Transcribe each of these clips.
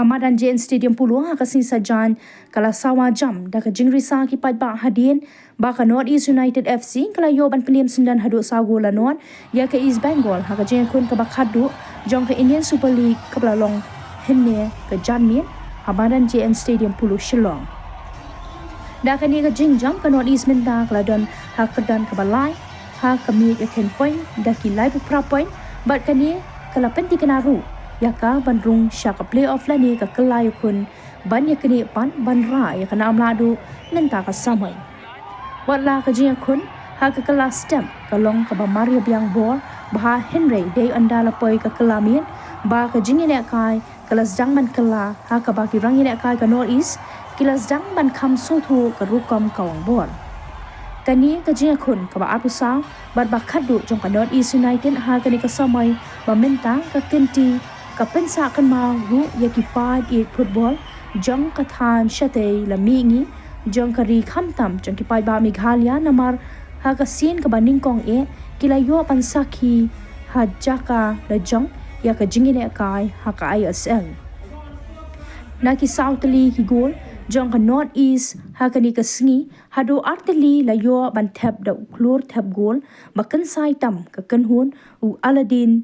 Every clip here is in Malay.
Madan Stadium Polo kasih sajan kala Sawa jam dah ke jingrisa ki pat ba hadin ba ka NorthEast United FC kala yo ban pynliem syndon haduh sago lanon ya ke East Bengal ha ka jeng kun ka ba haduh jong ke Indian Super League ka long henne ke janmin Madan Stadium Polo Shillong dah ka ni ka jing jam ka NorthEast minta kala don ha kedan ka balai ha kami ya ken point dah ki lai pra point bat ka ni kala penti kenaru yaka bandrung syaka playoff lani ka kelai kun ban ya kini pan ban ra ya kana amladu minta ka samai wala ka jia kun ha ka kala stem ka long ka ba maria biang bor ba henry day andala poi ka kalamin ba ka jingi ne kai kala zdang man kala ha ka ba ki rangi ne kai ka NorthEast kila zdang ban kham so thu ka rukom kawang bor kani ka jia kun ka ba apusa bat ba khadu jong ka NorthEast United ha kani ka samai ba minta ka kenti ka pensa kan ma ru ya ki pa i football jong ka than shate la mingi jong ka ri kham tam jong ki pai ba Meghalaya namar ha ka sin ka baning kong e kila yo pan sakhi ha jaka la jong ya ka jingine kai ha ka ISL na ki southly ki gol jong ka NorthEast ha ka ni ka sngi haduh arteli la yo ban thap da klur thap gol bakan sai tam ka kan hun u Aladdin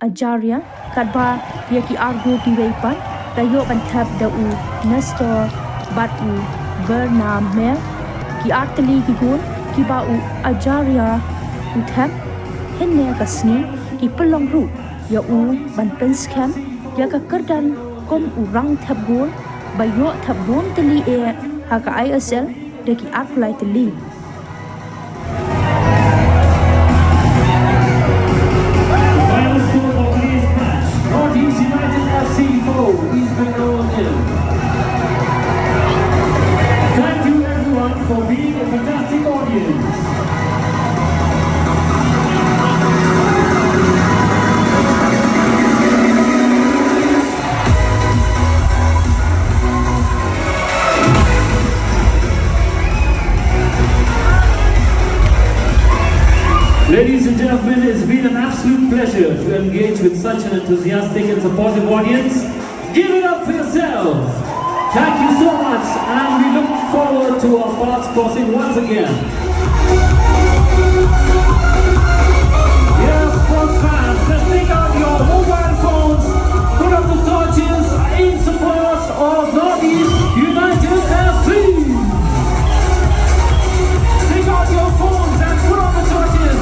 Ajaria kadba ya ki argo ki weipan da yo ban thap da u Nestor bat u Bernam Mel ki arteli ki gol ki ba u Ajaria u thap henne ka sni ki pelong ru ya u ban prince camp ya ka kerdan kom u rang thap gol ba yo thap bon teli e ha ka ISL da ki arklai teli East United FC 4, East Bengal 0. Thank you everyone for being a fantastic audience. Ladies and gentlemen, it's been an absolute pleasure to engage with such an enthusiastic and supportive audience. Give it up for yourselves. Thank you so much, and we look forward to our paths crossing once again. Yes, sports fans, let's take out your mobile phones, put up the torches in support of NorthEast United FC. Take out your phones and put on the torches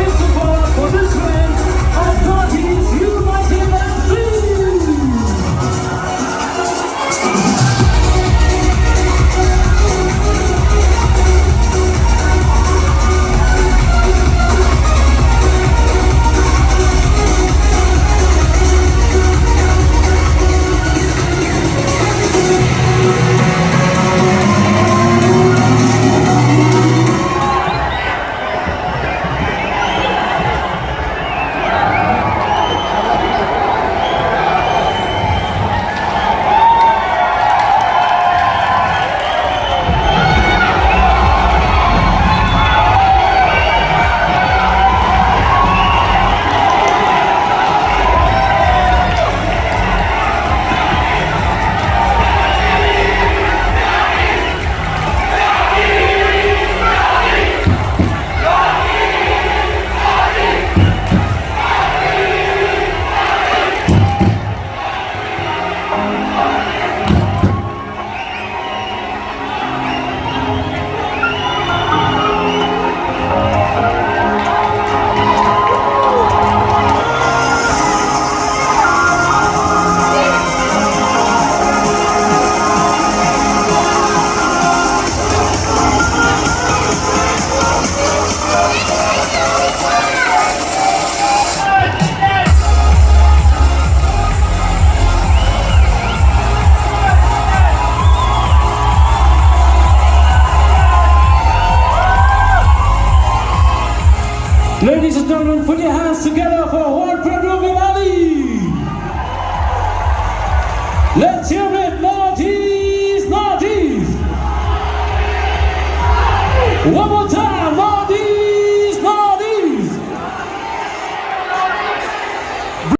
in support for this win of NorthEast United FC. Ladies and gentlemen, put your hands together for Juan Pedro Vinali. Let's hear it, NorthEast, NorthEast. One more time.